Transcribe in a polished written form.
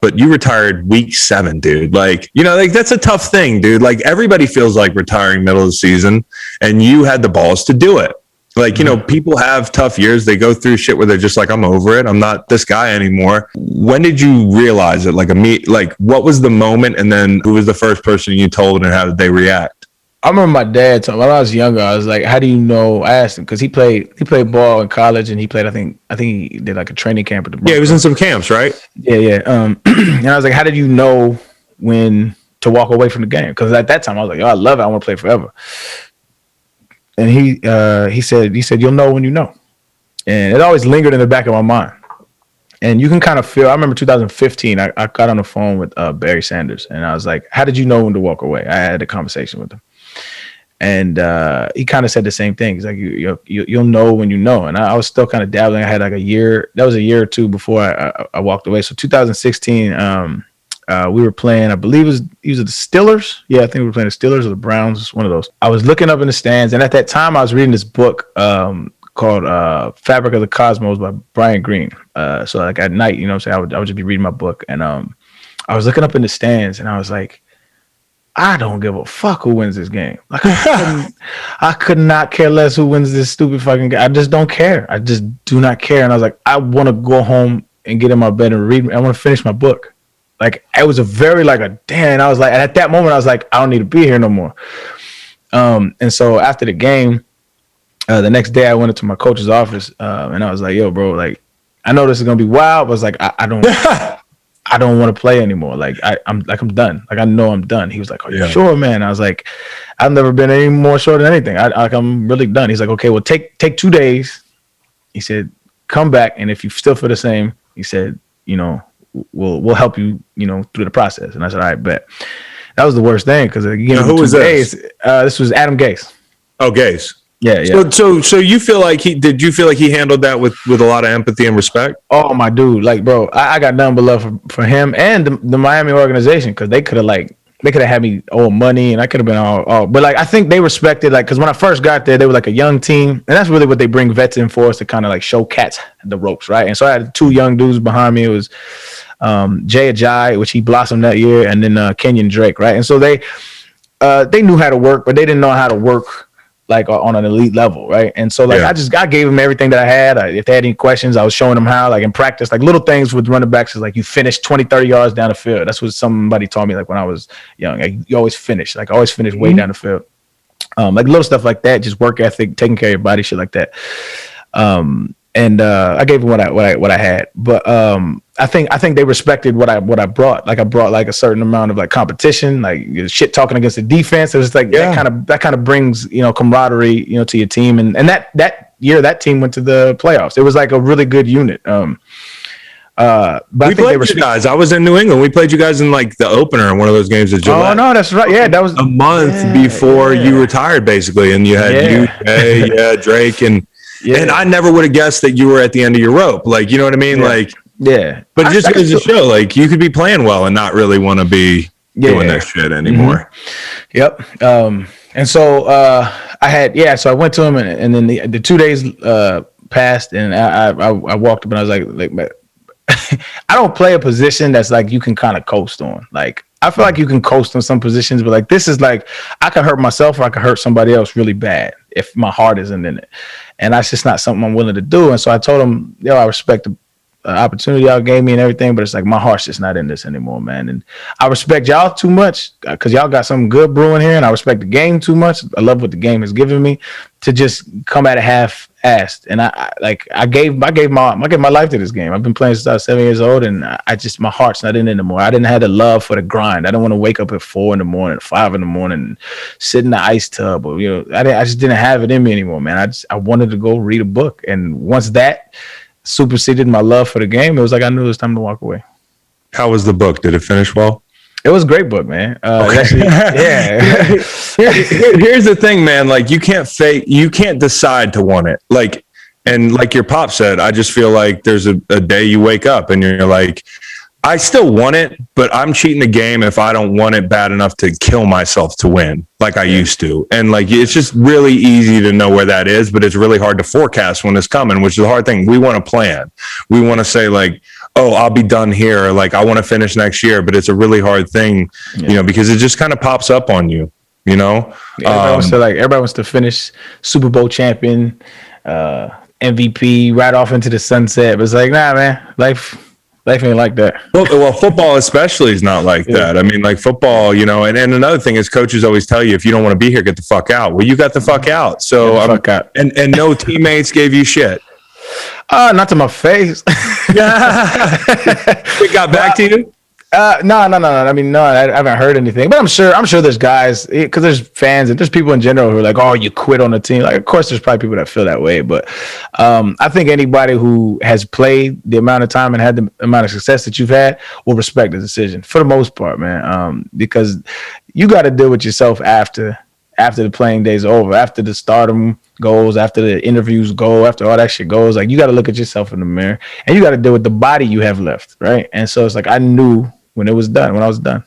but you retired week 7, dude. Like, you know, like that's a tough thing, dude. Like everybody feels like retiring middle of the season, and you had the balls to do it. Like, you know, people have tough years. They go through shit where they're just like, I'm over it. I'm not this guy anymore. When did you realize it? Like what was the moment? And then who was the first person you told, and how did they react? I remember my dad told me when I was younger. I was like, "How do you know?" I asked him because he played ball in college, and he played. I think he did like a training camp at the Broncos. Yeah, he was in some camps, right? Yeah. And I was like, "How did you know when to walk away from the game?" Because at that time, I was like, "Oh, I love it. I want to play forever." And he said, "You'll know when you know," and it always lingered in the back of my mind. And you can kind of feel. I remember 2015. I got on the phone with Barry Sanders, and I was like, "How did you know when to walk away?" I had a conversation with him. And he kind of said the same thing. He's like, you'll know when you know. And I was still kind of dabbling. I had like a year. That was a year or two before I walked away. So 2016, we were playing, I believe it was the Steelers. Yeah, I think we were playing the Steelers or the Browns. It's one of those. I was looking up in the stands. And at that time, I was reading this book called Fabric of the Cosmos by Brian Greene. So like at night, you know what I'm saying? I would just be reading my book. And I was looking up in the stands, and I was like, I don't give a fuck who wins this game. Like I could not care less who wins this stupid fucking game. I just don't care. I just do not care. And I was like, I want to go home and get in my bed and read. I want to finish my book. Like it was a very like a damn. I was like, and at that moment, I was like, I don't need to be here no more. And so after the game, the next day I went into my coach's office and I was like, yo, bro, like I know this is gonna be wild, but I was like, I don't. I don't want to play anymore. Like I'm done. Like I know I'm done. He was like, "Are you sure, man?" I was like, "I've never been any more sure than anything. I'm really done." He's like, "Okay, well take 2 days." He said, "Come back, and if you still feel the same," he said, "you know, we'll help you, you know, through the process." And I said, "All right, bet." That was the worst thing because who was this? This was Adam Gase. Oh, Gase. Yeah. So you feel like did you feel like he handled that with a lot of empathy and respect? Oh, my dude, like, bro, I got nothing but love for him and the Miami organization because they could have had me owe money and I could have been all, but like I think they respected like because when I first got there, they were like a young team, and that's really what they bring vets in for, is to kind of like show cats the ropes, right? And so I had 2 young dudes behind me. It was Jay Ajayi, which he blossomed that year, and then Kenyon Drake, right? And so they knew how to work, but they didn't know how to work like on an elite level, right? And so like I gave them everything that I had. If they had any questions, I was showing them how, like in practice, like little things with running backs is like you finish 20, 30 yards down the field. That's what somebody taught me like when I was young. Like, you always finish way down the field. Like little stuff like that, just work ethic, taking care of your body, shit like that. And I gave them what I had, but I think they respected what I brought. Like I brought like a certain amount of like competition, like shit talking against the defense. It was like that kind of brings, you know, camaraderie, you know, to your team. And that year that team went to the playoffs. It was like a really good unit. But we played you guys. I was in New England. We played you guys in like the opener in one of those games at Gillette. Oh no, that's right. Yeah, that was a month before you retired, basically, and you had Drake and. Yeah. And I never would have guessed that you were at the end of your rope. Like, you know what I mean? Like, but it just goes to show, like, you could be playing well and not really want to be doing that shit anymore. Yep. And so so I went to him and then the 2 days passed and I walked up and I was like, I don't play a position that's like you can kind of coast on. Like, I feel like you can coast on some positions, but like this is like I could hurt myself or I could hurt somebody else really bad if my heart isn't in it. And that's just not something I'm willing to do. And so I told him, I respect the opportunity y'all gave me and everything, but it's like my heart's just not in this anymore, man. And I respect y'all too much because y'all got something good brewing here, and I respect the game too much. I love what the game has given me to just come at it half-assed. And I gave my life to this game. I've been playing since I was 7 years old, and my heart's not in it anymore. I didn't have the love for the grind. I don't want to wake up at 4 a.m, 5 a.m, and sit in the ice tub, or I just didn't have it in me anymore, man. I wanted to go read a book, and once that superseded my love for the game, it was like I knew it was time to walk away. How was the book? Did it finish well? It was a great book, man. Actually, Here's the thing, man. Like you can't decide to want it. Like, and like your pop said, I just feel like there's a day you wake up and you're like, I still want it, but I'm cheating the game if I don't want it bad enough to kill myself to win like I used to. And like, it's just really easy to know where that is, but it's really hard to forecast when it's coming, which is the hard thing. We want to plan. We want to say like, oh, I'll be done here. Like I want to finish next year, but it's a really hard thing, because it just kind of pops up on you, Everybody wants to finish Super Bowl champion, MVP, right off into the sunset. But it's like, nah, man, life ain't like that. Well, football especially is not like that. I mean, like football, and another thing is coaches always tell you, if you don't want to be here, get the fuck out. Well, you got the fuck out. So, and no teammates gave you shit. Not to my face. It got back to you? No. I mean, no, I haven't heard anything, but I'm sure there's guys, because there's fans and there's people in general who are like, oh, you quit on the team. Like, of course, there's probably people that feel that way, but I think anybody who has played the amount of time and had the amount of success that you've had will respect the decision for the most part, man. Because you got to deal with yourself after the playing days are over, after the stardom goes, after the interviews go, after all that shit goes. Like, you got to look at yourself in the mirror and you got to deal with the body you have left, right? And so it's like, I knew when I was done.